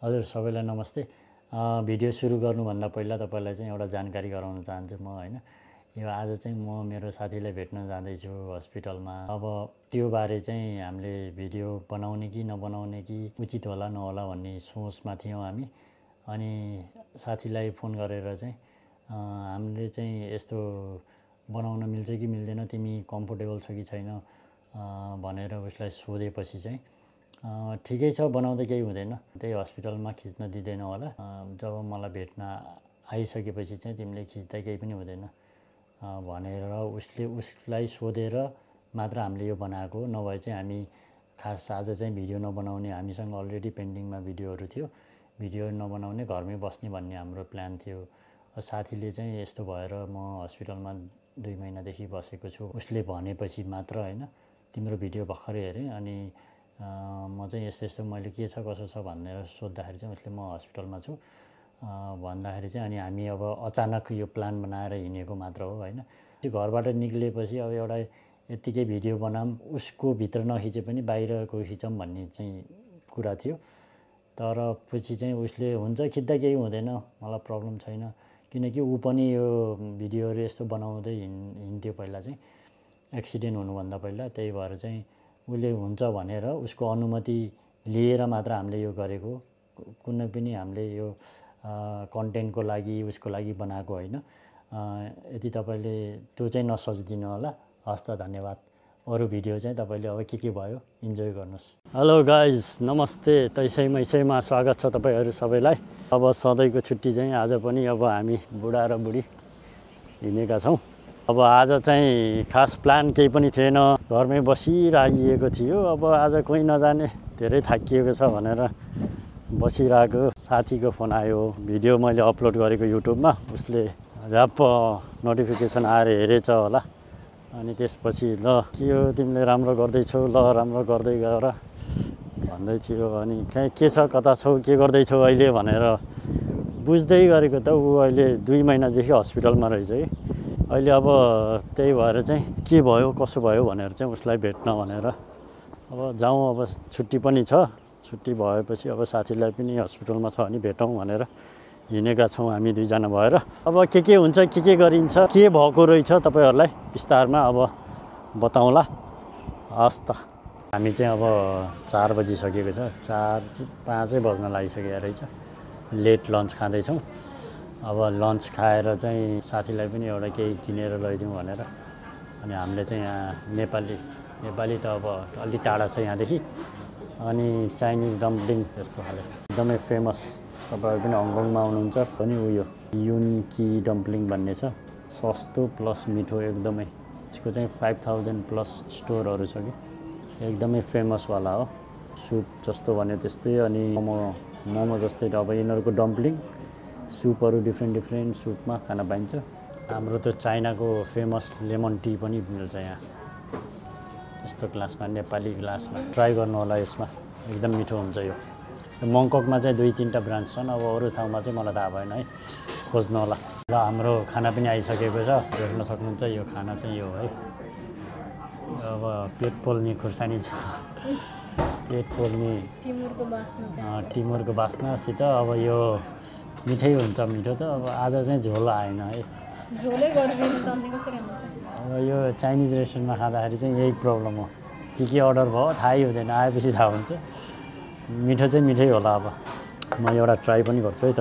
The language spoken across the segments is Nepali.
हजुर सबैलाई नमस्ते। भिडियो सुरु गर्नुभन्दा पहिला तपाईलाई चाहिँ एउटा जानकारी गराउन चाहन्छु म हैन। यो आज चाहिँ म मेरो साथीलाई भेट्न जाँदैछु हस्पिटलमा। अब त्यो बारे चाहिँ हामीले भिडियो बनाउने कि नबनाउने कि उचित होला नहोला भन्ने सोचमा थियौँ हामी। अनि साथीलाई फोन गरेर चाहिँ हामीले चाहिँ यस्तो बनाउन मिल्छ कि मिल्दैन, तिमी कम्फोर्टेबल छ कि छैन भनेर उसलाई सोधेपछि चाहिँ ठिकै छ, बनाउँदा केही हुँदैन, त्यही हस्पिटलमा खिच्न दिँदैन होला, जब मलाई भेट्न आइसकेपछि चाहिँ तिमीले खिच्दा केही पनि हुँदैन भनेर उसलाई सोधेर मात्र हामीले यो बनाएको। नभए चाहिँ हामी खास आज चाहिँ भिडियो नबनाउने, हामीसँग अलरेडी पेन्डिङमा भिडियोहरू थियो, भिडियो नबनाउने घरमै बस्ने भन्ने हाम्रो प्लान थियो। साथीले चाहिँ यस्तो भएर म हस्पिटलमा 2 महिनादेखि बसेको छु उसले भनेपछि मात्र हैन, तिम्रो भिडियो भर्खरै हेरेँ अनि म चाहिँ यस्तो मैले के छ कसो छ भनेर सोद्धाखेरि चाहिँ उसले म हस्पिटलमा छु भन्दाखेरि चाहिँ अनि हामी अब अचानक यो प्लान बनाएर हिँडेको मात्र हो हैन। त्यो घरबाट निक्लेपछि अब एउटा यतिकै भिडियो बनाऊँ, उसको भित्र नखिचे पनि बाहिरको खिचौँ भन्ने चाहिँ कुरा थियो। तर पछि चाहिँ उसले हुन्छ खिच्दा केही हुँदैन, मलाई प्रब्लम छैन, किनकि ऊ पनि यो भिडियोहरू यस्तो बनाउँदै हिँड्थ्यो पहिला चाहिँ एक्सिडेन्ट हुनुभन्दा पहिला। त्यही भएर चाहिँ उसले हुन्छ भनेर उसको अनुमति लिएर मात्र हामीले यो गरेको। कुनै पनि हामीले यो कन्टेन्टको लागि उसको लागि बनाएको होइन। यदि तपाईले त्यो चाहिँ नसोचिदिनु होला। हस् त, धन्यवाद। अरू भिडियो चाहिँ तपाईले अब के भयो इन्जोय गर्नुहोस्। हेलो गाइज, नमस्ते। तैसैमा स्वागत छ तपाईहरू सबैलाई। अब सधैँको छुट्टी चाहिँ आज पनि अब हामी बुढा र बुढी हिँडेका छौँ। अब आज चाहिँ खास प्लान केही पनि थिएन, घरमै बसिराखिएको थियो। अब आज कोही नजाने, धेरै थाकिएको छ भनेर बसिरहेको साथीको फोन आयो। भिडियो मैले अपलोड गरेको युट्युबमा, उसले झ्याप्प नोटिफिकेसन आएर हेरेछ होला। अनि त्यसपछि ल के हो तिमीले राम्रो गर्दैछौ, ल राम्रो गर्दै गर भन्दै थियो। अनि के छ, कता छौ, के गर्दैछौ अहिले भनेर बुझ्दै गरेको त ऊ अहिले 2 महिनादेखि हस्पिटलमा रहेछ कि। अहिले अब त्यही भएर चाहिँ के भयो कसो भयो भनेर चाहिँ उसलाई भेट्न भनेर अब जाउँ। अब छुट्टी पनि छ, छुट्टी भएपछि अब साथीलाई पनि हस्पिटलमा छ भने भेटौँ भनेर हिँडेका छौँ हामी 2 जना भएर। अब के हुन्छ, के गरिन्छ, के भएको रहेछ तपाईहरूलाई विस्तारमा अब बताउँला। हस् त। हामी चाहिँ अब 4 बजिसकेको छ, 4 कि 5 बज्न लागिसकेको रहेछ। लेट लन्च खाँदैछौँ। अब लन्च खाएर चाहिँ साथीलाई पनि एउटा केही किनेर लैदिउँ भनेर। अनि हामीले चाहिँ यहाँ नेपाली त अब अलि टाढा छ यहाँदेखि। अनि चाइनिज डम्पलिङ यस्तो खाले एकदमै फेमस, तपाईँहरू पनि हङकङमा आउनुहुन्छ पनि उयो युनकी डम्पलिङ भन्ने छ, सस्तो प्लस मिठो एकदमै। यसको चाहिँ 5000 प्लस स्टोरहरू छ कि, एकदमै फेमसवाला हो। सुप जस्तो भन्यो त्यस्तै, अनि मोमो जस्तै। अब यिनीहरूको डम्पलिङ सुपहरू डिफ्रेन्ट सुपमा खान पाइन्छ। हाम्रो त्यो चाइनाको फेमस लेमन टी पनि मिल्छ यहाँ यस्तो ग्लासमा, नेपाली ग्लासमा। ट्राई गर्नु होला, यसमा एकदम मिठो हुन्छ यो। मङ्ककमा चाहिँ 2-3टा ब्रान्च छन्, अब अरू ठाउँमा चाहिँ मलाई थाहा भएन है, खोज्नु होला। ल हाम्रो खाना पनि आइसकेको छ, देख्न सक्नुहुन्छ। यो खाना चाहिँ यो है, अब पेट पोल्ने खुर्सानी छ, पेट पोल्ने टिमुरको बास्नासित अब यो मिठै हुन्छ। मिठो त अब आज चाहिँ झोल आएन है, झोलै गरिदिनु त अनि कसरी हुन्छ। अब यो चाइनिज रेस्टुरेन्टमा खाँदाखेरि चाहिँ यही प्रब्लम हो, के अर्डर भयो थाहै हुँदैन, आएपछि थाहा हुन्छ। मिठो चाहिँ मिठै होला। अब म एउटा ट्राई पनि गर्छु है त।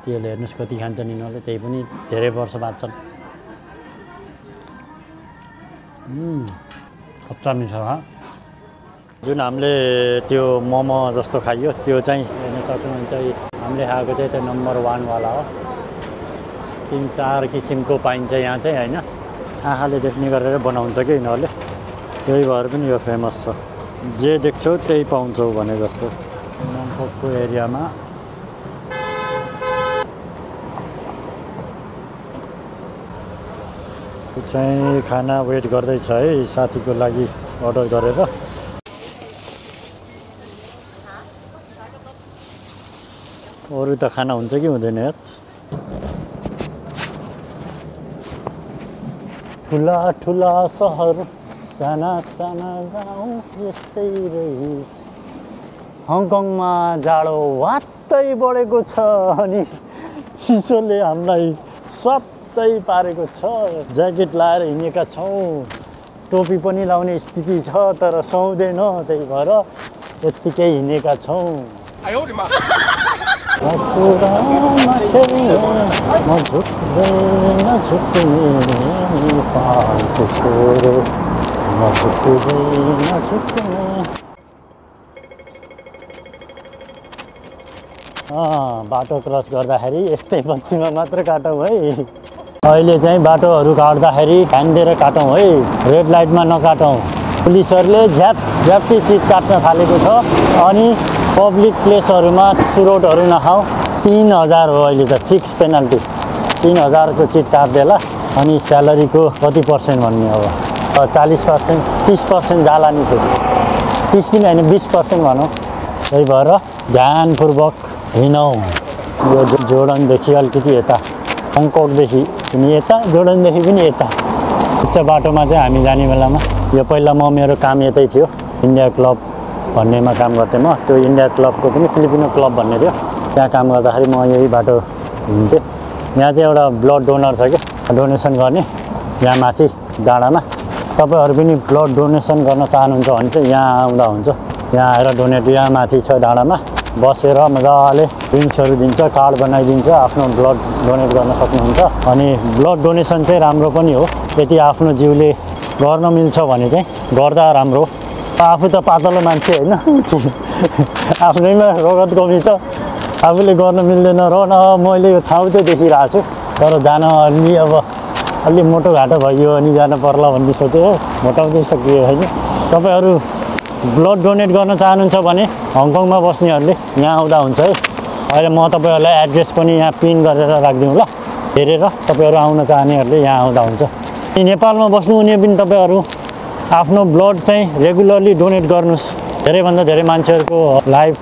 तेल हेर्नुहोस् कति खान्छन् यिनीहरूले, त्यही पनि धेरै वर्ष बाँच्छन्। खतरा मिठो। जुन हामीले त्यो मोमो जस्तो खाइयो त्यो चाहिँ हेर्न सक्नुहुन्छ। हामीले खाएको चाहिँ त्यो नम्बर 1 वाला हो। 3-4 किसिमको पाइन्छ यहाँ चाहिँ होइन, आँखाले देख्ने गरेर बनाउँछ कि यिनीहरूले, त्यही भएर पनि यो फेमस छ। जे देख्छौ त्यही पाउँछौ भने जस्तो मङ्ककको एरियामा। चाहिँ खाना वेट गर्दैछ है साथीको लागि अर्डर गरेर। अरू त खाना हुन्छ कि हुँदैन यार। ठुला सहर साना गाउँ यस्तै रहेछ। हङकङमा जाडो वात्तै बढेको छ अनि चिसोले हामीलाई स्वात्तै पारेको छ। ज्याकेट लाएर हिँडेका छौँ, टोपी पनि लाउने स्थिति छ तर सुहाउँदैन, त्यही भएर यत्तिकै हिँडेका छौँ। कुरामा खेल्ने म झुक्दैन झुक्ने पाल्छु छोरो, म झुक्दैन झुक्ने। बाटो क्रस गर्दाखेरि यस्तै बत्तीमा मात्र काटौँ है। अहिले चाहिँ बाटोहरू काट्दाखेरि ध्यान दिएर काटौँ है, रेड लाइटमा नकाटौँ। पुलिसहरूले झ्याप्पी चिट काट्न थालेको छ अनि पब्लिक प्लेसहरूमा चुरोटहरू नखाऊ। 3000 हो अहिले त फिक्स पेनल्टी, 3000 को चिट काट्देला। अनि स्यालेरीको कति पर्सेन्ट भन्ने अब 40%, 30% जाला नि थियो, 30 पनि होइन 20% भनौँ। त्यही भएर ध्यानपूर्वक हिँडौँ। यो जोर्डनदेखि अलिकति यता, हङकङदेखि पनि यता, जोर्डनदेखि पनि यता उच्च बाटोमा चाहिँ हामी जाने बेलामा यो पहिला मेरो काम यतै थियो, इन्डिया क्लब भन्नेमा काम गर्थेँ म। त्यो इन्डिया क्लबको पनि फिलिपिनो क्लब भन्ने थियो, त्यहाँ काम गर्दाखेरि म यही बाटो हिँड्थेँ। यहाँ चाहिँ एउटा ब्लड डोनर छ कि, डोनेसन गर्ने, यहाँ माथि डाँडामा। तपाईँहरू पनि ब्लड डोनेसन गर्न चाहनुहुन्छ भने चाहिँ यहाँ आउँदा हुन्छ। यहाँ आएर डोनेट, यहाँ माथि छ डाँडामा बसेर मजाले ड्रिङ्क्सहरू दिन्छ, कार्ड बनाइदिन्छ, आफ्नो ब्लड डोनेट गर्न सक्नुहुन्छ। अनि ब्लड डोनेसन चाहिँ राम्रो पनि हो, यदि आफ्नो जिउले गर्न मिल्छ भने चाहिँ गर्दा राम्रो। आफू त पातलो मान्छे होइन, आफ्नैमा रगत कमी छ, आफूले गर्न मिल्दैन र न। मैले यो ठाउँ चाहिँ देखिरहेको छु, तर जान अलि मोटो घाटो भइयो अनि जान पर्ला भन्ने सोचेँ हो, मोटाउँदै सकियो होइन। तपाईँहरू ब्लड डोनेट गर्न चाहनुहुन्छ भने हङकङमा बस्नेहरूले यहाँ आउँदा हुन्छ है। अहिले म तपाईँहरूलाई एड्रेस पनि यहाँ पिन गरेर राखिदिउँ ल, हेरेर तपाईँहरू आउन चाहनेहरूले यहाँ आउँदा हुन्छ। नेपालमा बस्नुहुने पनि तपाईँहरू आफ्नो ब्लड चाहिँ रेगुलरली डोनेट गर्नुहोस्। धेरैभन्दा धेरै मान्छेहरूको लाइफ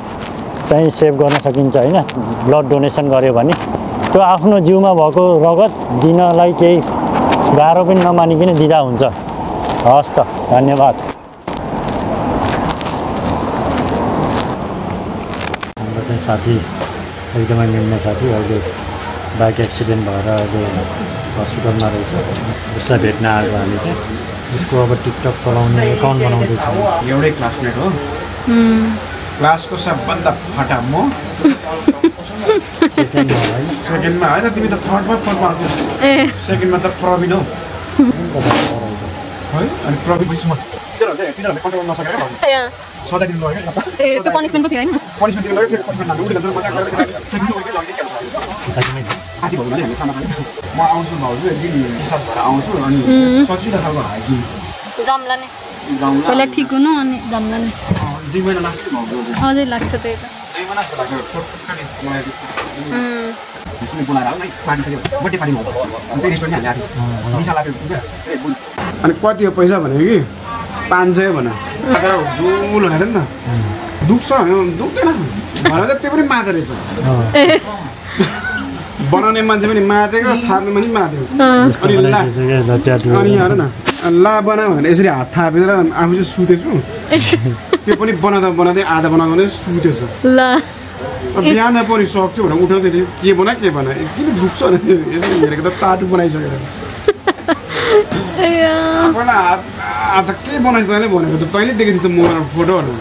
चाहिँ सेभ गर्न सकिन्छ होइन, ब्लड डोनेसन गर्यो भने। त्यो आफ्नो जिउमा भएको रगत दिनलाई केही गाह्रो पनि नमानिकन दिँदा हुन्छ। हस् त, धन्यवाद। हाम्रो चाहिँ साथी एकदमै मिल्ने साथी, अहिले बाइक एक्सिडेन्ट भएर अहिले हस्पिटलमा रहेछ। उसलाई भेट्न आएको हामी चाहिँ। उसको अब टिकटक चलाउने एकाउन्ट बनाउँदैछौँ। एउटै क्लासमेट हो, क्लासको सबभन्दा फटा म, सेकेन्डमा होइन, तिमी त थर्डमा फोर्थमा आउँथ्यौ, सेकेन्डमा त प्रवीण हो है। अनि प्रवीण पछि म टिचरहरूले कन्ट्रोल नसकेर सजाय दिनु लाग्यो क्या। त्यो पनिसमेन्टको थियो होइन, पनिसमेन्ट दिनु लाग्यो, फेरि पनिसमेन्ट लाग्यो, उठेर मजा गरेर सेकेन्ड वेकै लगिदियो क्या। साथी भयो भने हामी खाना खाने, म आउँछु भाउजू एक दिन हिसाब भएर आउँछु अनि सजिलो खालको हाइकिङ जम्ला नै पहिला ठिक हुनु अनि जम्ला नै 2 महिना लाग्छ भाउजू। अझै लाग्छ त्यही त, 2 महिना जस्तो लाग्छ। टोटली मलाई कुनै बोलाएर आउनु है, पार्टी थियो, बर्थडे पार्टी भन्छ, अनि त्यही रेस्टुरेन्टमै हामी आएको दिशा लाग्यो क्या। अनि कति हो पैसा भनेको कि 500 भन, तर जुल हुने नि त दुख्छ, दुख्दैन भनेर त्यो पनि मादो रहेछ। बनाउने मान्छे पनि मातेको, थाप्ने पनि मातेको। अनि हेर न, ला बना भनेर यसरी हात थापेर आफू चाहिँ सुतेछु, त्यो पनि बनाउँदै आधा बनाउँदै सुतेछ। बिहान पनि सक्यो भनेर उठाउँदै थियो, के बना किन दुख्छ यसरी हेरेको त टाटु बनाइसकेर। पहिला हात के बनाइस् तैँले भनेको त, तैँले देखेको थियो त मोबाइलमा फोटोहरू,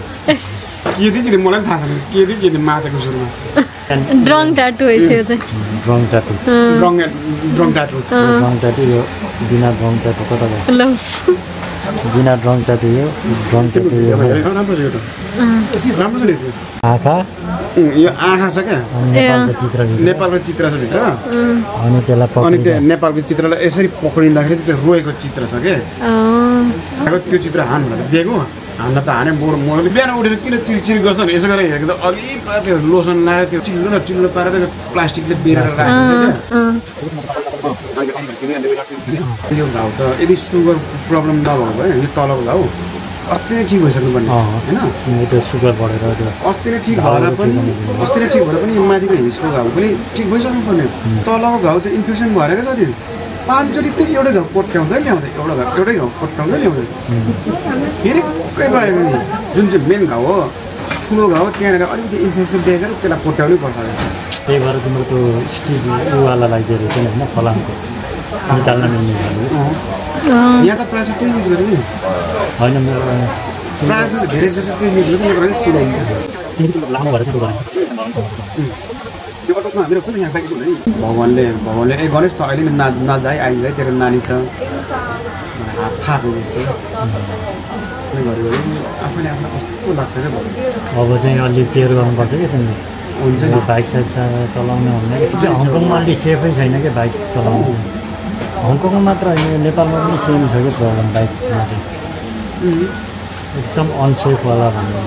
के थियो मलाई पनि थाहा छैन, के थियो मातेको सुरुमा। ड्रङ ट्याटु हैछ चाहिँ, ड्रङ ट्याटु यो बिना ड्रङ ट्याटु कता गयो ल, बिना ड्रङ ट्याटु यो राम्रो छ। यो त राम्रो छ नि, आँखा, यो आँखा छ क्या, नेपालको चित्र छ भित्र। अनि त्यो नेपालको चित्रलाई यसरी पक्रिँदाखेरि त्यो रोएको चित्र छ क्या, त्यो चित्र हान भनेर दिएको। हान्न त हाने बोर्ड मैले बिहान उठेर किन चिरचिर गर्छ नि, यसो गरेर हेरेको त अघि पुरा त्यो लोसन लगायो, त्यो चिल्लो पारेर त्यो प्लास्टिकले बेरेर राखेको क्या। यो घाउ त यदि सुगर प्रब्लम नभएको भए यो तलको घाउ अस्ति नै ठिक भइसक्नु पर्ने होइन, त्यो सुगर बढेर अस्ति नै ठिक भएर पनि माथिको हिस्सको घाउ पनि ठिक भइसक्नु पर्ने। तलको घाउ त इन्फेक्सन भएर क्या जति 5चोटि त एउटै घाउ कोट्याउँदै ल्याउँदै, एउटै घाउ कोट्याउँदै ल्याउँदै हिँडेकै भएको नि, जुन चाहिँ मेन घाउ हो ठुलो घाउ त्यहाँनिर अलिकति इन्फेक्सन देखेर त्यसलाई पट्याउनै पर्छ त्यही भएर तिम्रो त्यो स्टिच उवाला लाग्दो रहेछ नि होइन फलामको निकाल्न मिल्ने यहाँ त प्रायः त्यही युज गरेँ नि होइन मेरो प्रायः जस्तो धेरै जस्तो त्यही युज गरेँ सिलाइन्छ लामो भएर त्यो त्यो अटोसमा हामीहरू पनि यहाँ बाइक हुँदैन भगवान्ले ए गणेश त अहिले नजाए आइज तेरो नानी छ हात थाप्यो जस्तो गऱ्यो आफैले आफूलाई कस्तो लाग्छ क्या अब चाहिँ अलिक केयर गर्नुपर्छ कि तिमीले हुन्छ नि बाइक साइड चलाउनु भने हङकङमा अलिक सेफै छैन क्या बाइक चलाउनु हङकङमा मात्र होइन नेपालमा पनि सेम छ कि प्रब्लम बाइकमा चाहिँ एकदम अनसेफवाला भन्ने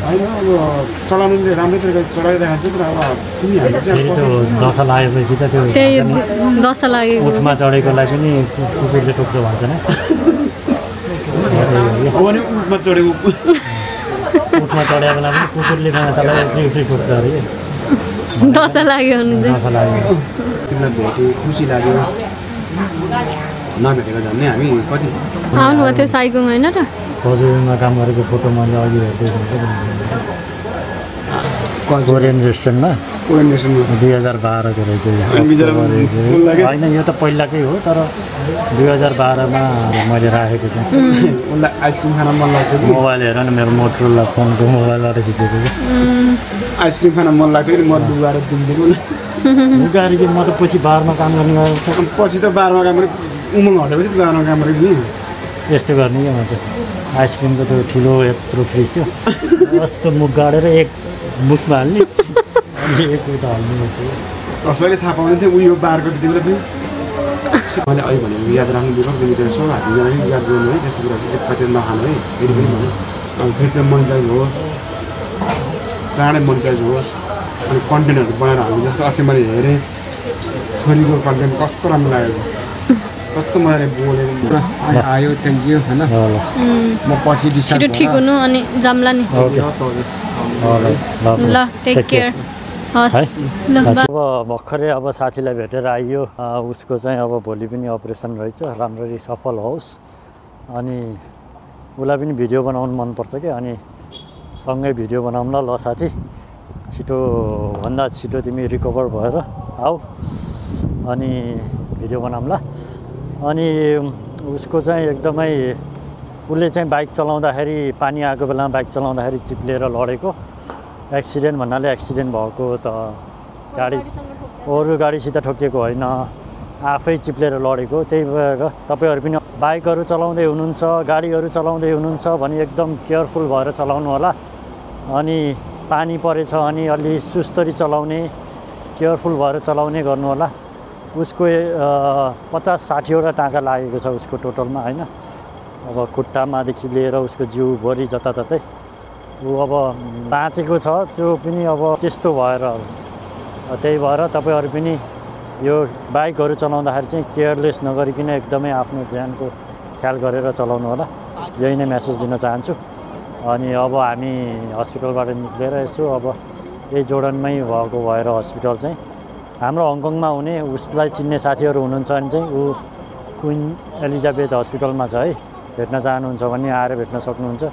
होइन अब चलाउनु चाहिँ राम्रै तरिकाले चलाइरहेको छ तर अब तिमीहरू फेरि त्यो दशा लागेपछि त त्यो त्यही दशा लागेको उठमा चढेकोलाई पनि कुकुरले टोक्छ भन्छ नि अब नि उठमा चढेको उठमा चढेकोलाई पनि कुकुरले माछालाई उफ्री टोक्छ अरे दशा लाग्यो भने चाहिँ दशा लाग्यो तिमीलाई भेट्यो खुसी लाग्यो नभेटेको झन् हामी कति आउनुभयो त्यो साइकुङ होइन र हजुरमा काम गरेको फोटो मैले अघि हेर्दै कोरियन रेस्टुरेन्टमा कोरियन रेस्टुरेन्टमा 2012को रहेछ होइन यो त पहिलाकै हो तर 2012मा मैले राखेको थिएँ उसलाई आइसक्रिम खान मन लाग्थ्यो कि मोबाइल हेर न मेरो मोटरोला फोनको मोबाइलबाट खिचेको कि आइसक्रिम खान मन लाग्थ्यो कि म लुगाएर दिन्थेँ लुगाहरू कि म त पछि बारमा काम गर्ने गरेको पछि त बारमा काम गरेँ उमङ हटेपछि बारमा काम गरेको नि यस्तो गर्ने क्या म त आइसक्रिमको त्यो ठुलो यत्रो फ्रिज थियो कस्तो मुख गाडेर एक मुखमा हाल्ने एक उता हाल्ने कसैले थाहा पाउँदैन थियो उयो बारको त्यति बेला पनि मैले अहिले भने याद राख्नु दिएको सो हातजना याद गर्नु है त्यस्तो कुरा एकपट्टि नखानु है फेरि पनि भन्नु अब फेरि त्यो मोनिटाइज होस् चाँडै मोनिटाइज होस् अनि कन्टेन्टहरू बनाएर हाल्नु जस्तो अस्ति मैले हेरेँ छोरीको कन्टेन्ट कस्तो राम्रो लागेको कस्तो मजाले बोलेको आयो थ्याङ्क यू होइन म पछि डिस्चार्ज छिटो ठिक हुनु अनि जाम्ला नि ल टेक केयर हस् ल अब भर्खरै अब साथीलाई भेटेर आइयो उसको चाहिँ अब भोलि पनि अपरेसन रहेछ राम्ररी सफल होस् अनि उसलाई पनि भिडियो बनाउनु मनपर्छ क्या अनि सँगै भिडियो बनाउँला ल साथी छिटोभन्दा छिटो तिमी रिकभर भएर आऊ अनि भिडियो बनाउँला अनि उसको चाहिँ एकदमै उसले चाहिँ बाइक चलाउँदाखेरि पानी आएको बेलामा बाइक चलाउँदाखेरि चिप्लेर लडेको एक्सिडेन्ट भन्नाले एक्सिडेन्ट भएको त गाडी अरू गाडीसित ठोकिएको होइन आफै चिप्लेर लडेको त्यही भएर तपाईँहरू पनि बाइकहरू चलाउँदै हुनुहुन्छ गाडीहरू चलाउँदै हुनुहुन्छ भने एकदम केयरफुल भएर चलाउनु होला अनि पानी परेछ अनि अलि सुस्तरी चलाउने केयरफुल भएर चलाउने गर्नु होला उसको 50-60वटा टाँका लागेको छ उसको टोटलमा होइन अब खुट्टामादेखि लिएर उसको जिउभरि जताततै ऊ अब बाँचेको छ त्यो पनि अब त्यस्तो भएर त्यही भएर तपाईँहरू पनि यो बाइकहरू चलाउँदाखेरि चाहिँ केयरलेस नगरिकन एकदमै आफ्नो ज्यानको ख्याल गरेर चलाउनु होला यही नै मेसेज दिन चाहन्छु अनि अब हामी हस्पिटलबाट निक्लेर यसो अब यही जोर्डनमै भएको भएर हस्पिटल चाहिँ हाम्रो हङकङमा हुने उसलाई चिन्ने साथीहरू हुनुहुन्छ भने चाहिँ ऊ क्विन एलिजाबेथ हस्पिटलमा छ है भेट्न चाहनुहुन्छ भने आएर भेट्न सक्नुहुन्छ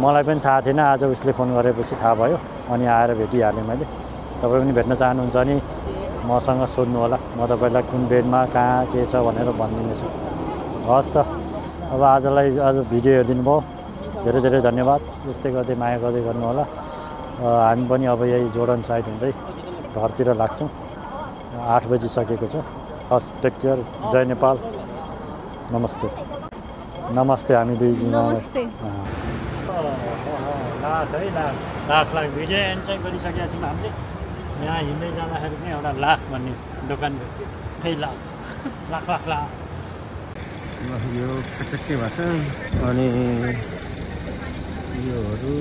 मलाई पनि थाहा थिएन आज उसले फोन गरेपछि थाहा भयो अनि आएर भेटिहालेँ मैले तपाईँ पनि भेट्न चाहनुहुन्छ भने मसँग सोध्नु होला म तपाईँलाई कुन बेडमा कहाँ के छ भनेर भनिदिनेछु हस् त अब आज भिडियो हेरिदिनु भयो धेरै धेरै धन्यवाद यस्तै गर्दै माया गर्दै गर्नु होला हामी पनि अब यही जोर्डन साइड हुँदै घरतिर लाग्छौँ 8 बजिसकेको छ हस् टेक केयर जय नेपाल नमस्ते नमस्ते हामी दुईजना नमस्ते लाख भिडियो एन्ड चाहिँ गरिसकेका छौँ हामीले यहाँ हिँड्दै जाँदाखेरि पनि एउटा लाख भन्ने दोकान खै लाख यो कचक्के भएको छ अनि योहरू